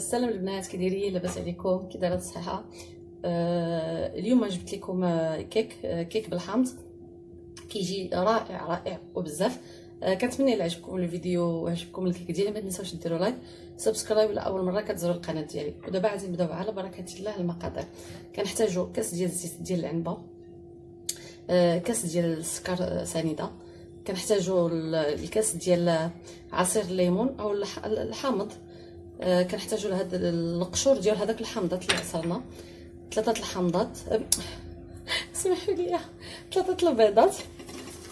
السلام البنات، كي دايرين؟ لاباس عليكم؟ كي دايره الصحه؟ اليوم جبت لكم كيك بالحامض، كيجي رائع رائع وبزاف. كنتمنى الا عجبكم الفيديو وعجبكم الكيك ديالي ما تنساوش ديروا لايك سبسكرايب ولا اول مره كتزوروا القناه ديالي. ودابا غادي نبداو على بركه الله. المقادير: كنحتاجوا كاس ديال الزيت ديال العنبه، كاس ديال السكر سنيده، كنحتاجوا الكاس ديال عصير الليمون او الحامض، كنحتاجوا لهاد القشور ديال هذاك الحامضات اللي عصرنا، 3 الحامضات سمحوا لي، 3 البيضات،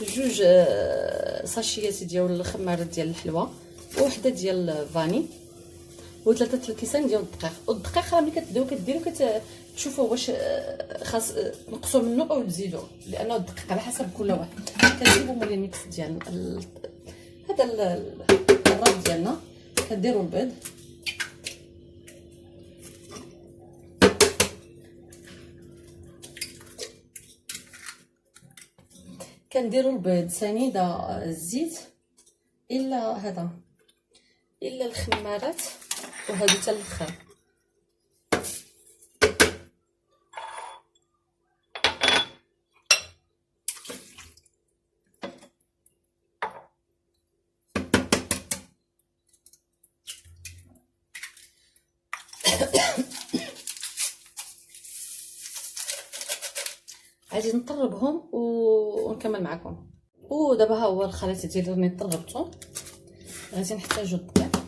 2 ساشيات ديال الخمارات ديال الحلوى، وحده ديال الفاني، و3 الكيسان ديال الدقيق. والدقيق راه ملي كتبداو كديروا كتشوفوا واش خاص تنقصوا منه او تزيدوا، لانه الدقيق على حسب كل واحد. كنجيبوا مول الميكس ديالنا هذا الراب ديالنا، كديروا البيض، كنديروا البيض سنيده، الزيت الا الخمارات، وهادو حتى الاخر. غادي نطربهم ونكمل معكم. ودابا ها هو الخليط ديالي راني طربته. غادي نحتاجو الدقيق،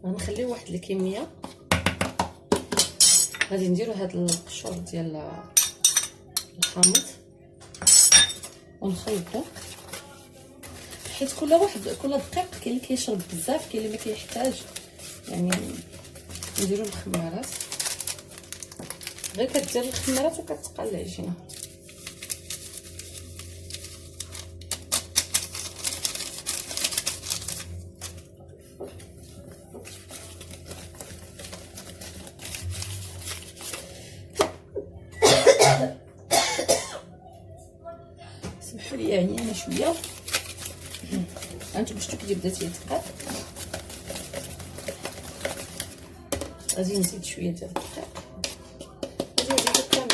غنخليو واحد الكميه. غادي نديرو هاد القشور ديال الحامض ونخلطو، حيت كل دقيق كاين اللي كيشرب بزاف، كاين اللي ما كيحتاج. يعني نديرو الخمارات، غير كدير الخمارات وكتقال العجينه. سمحوا لي يعني انا شويه، هانتوما شفتوا كي بدات يتقاد. غادي نزيد شويه ديال الدقيق، غادي نزيدو كامل.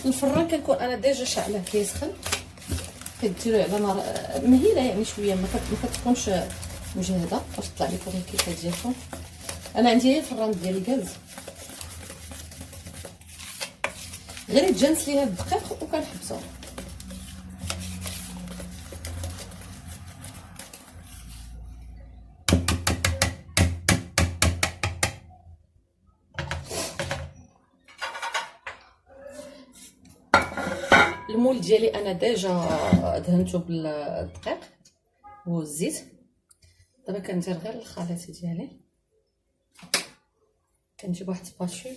الفران كنكون انا ديجا شاعله كيسخن، كديروا على نار مهيله، يعني شويه ما كتكونش مجهده باش تطلع لكم الكيكه ديالكم. انا عندي الفران ديالي غاز، غير يتجانس ليها الدقيق وكنحبسو. المول ديالي انا ديجا دهنته بالدقيق والزيت. دابا كندير غير الخليط ديالي، كنجيب واحد سباشي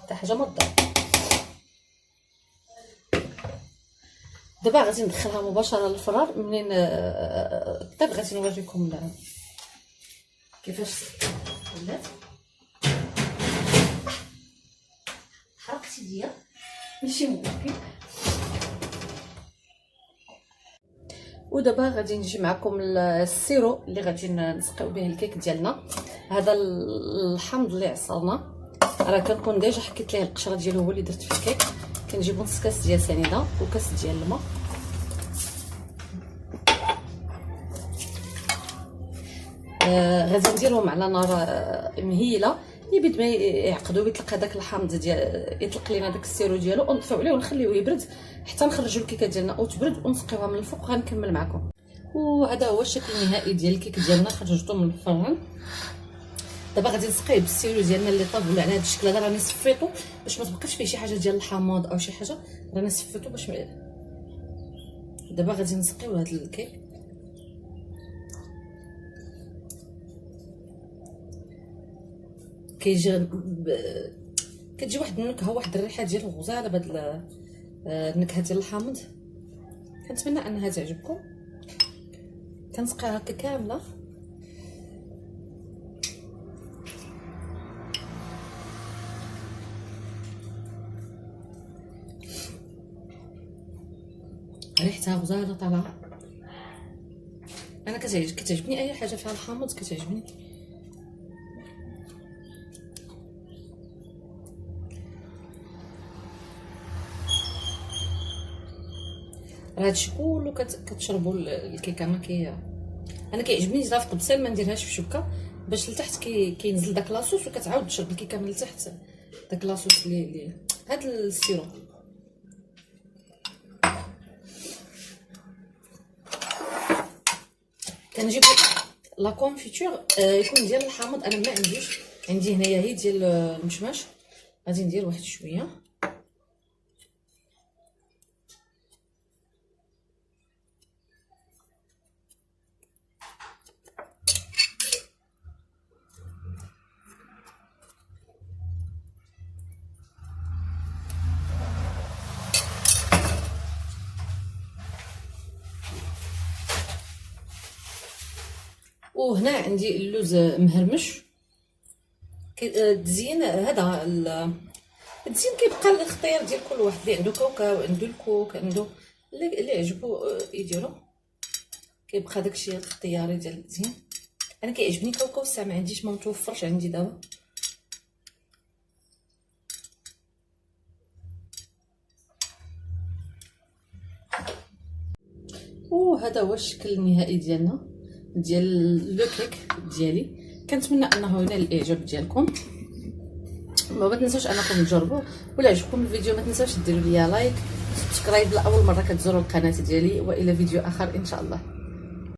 حتى حاجه ما تضر. دابا غادي ندخلها مباشره للفران. منين طيب غادي نوريكم كيفاش ولات. حرقت يديا ماشي ممكن. ودابا غادي نجي معكم السيرو اللي غادي نسقيو به الكيك ديالنا. هذا الحامض اللي عصرنا راه كنكون ديجا حكيت ليه القشره ديالو، هو اللي درت في الكيك. كنجيب نص كاس ديال سنيده وكاس ديال الماء، غادي نديرهم على نار مهيله يبد ما يعقدوا، يطلق هذاك الحامض ديال يطلق لينا داك السيرو ديالو، ونطفيو عليه ونخليوه يبرد حتى نخرجوا الكيكه ديالنا او تبرد ونسقيوها من الفوق. غنكمل معكم. وهذا هو الشكل النهائي ديال الكيك ديالنا، خرجته من الفران. دابا غادي نسقيه بالسيرو ديالنا اللي طاب ولا على هذا الشكل هذا. راني صفيتو باش ما تبقاش فيه شي حاجه ديال الحامض او شي حاجه، راني صفيتو باش دابا غادي نسقيو هذا الكيك. كيجي كتجي واحد النكهه، واحد الريحه ديال الغزاله بهاد النكهه ديال الحامض. كنتمنى انها تعجبكم. كنسقيها هكا كامله. ريحتها غزاله طالعه. انا كتعجبني اي حاجه فيها الحامض كتعجبني. راه هادشي كله كتشربوا الكيكه. انا كيعجبني نزرع في الطبسيل، ما نديرهاش في شبكه باش لتحت كينزل داك لاصوص، وكتعاود تشرب الكيكه من التحت داك لاصوص اللي هاد السيرو. كنجيب لا كونفيتور يكون ديال الحامض. انا ما عنديش، عندي هنايا هي ديال المشماش. غادي ندير واحد شويه. وهنا عندي اللوز مهرمش. تزيين هذا التزيين كيبقى الاختيار ديال كل واحد. اللي عنده كاوكاو، عنده الكوك، عنده اللي عجبو يديرو. كيبقى داكشي اختياري ديال التزيين. انا كيعجبني كاوكاو، الساعه ما عنديش، ما متوفرش عندي دابا. وهذا هو الشكل النهائي ديالنا ديال لو كيك ديالي. كنتمنى انه ينال الاعجاب ديالكم. ما تنساوش انكم تجربوه. ولا عجبكم الفيديو ما تنساوش ديروا ليا لايك، سبسكرايب لاول مره كتزوروا القناه ديالي. والى فيديو اخر ان شاء الله.